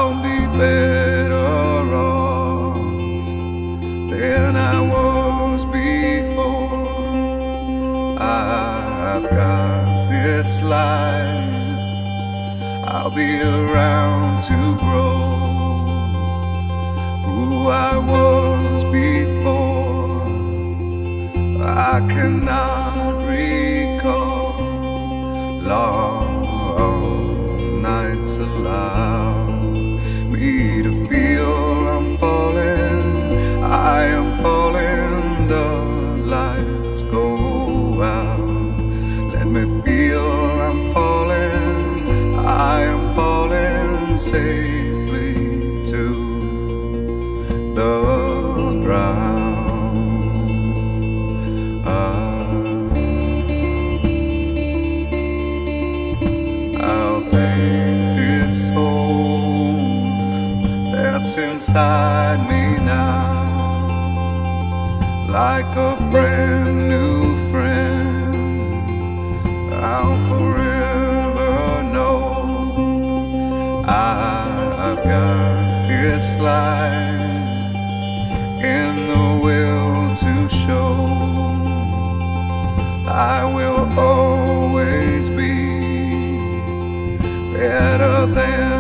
I'll be better off than I was before. I've got this life, I'll be around to grow who I was before. I cannot recall long nights allow me to feel I'm falling. I am falling, the lights go out. Let me feel I'm falling. I am falling safely to the ground. I'll take this soul that's inside me now, like a brand new friend. I'll forever know I've got this life in the will to show. I will always be better than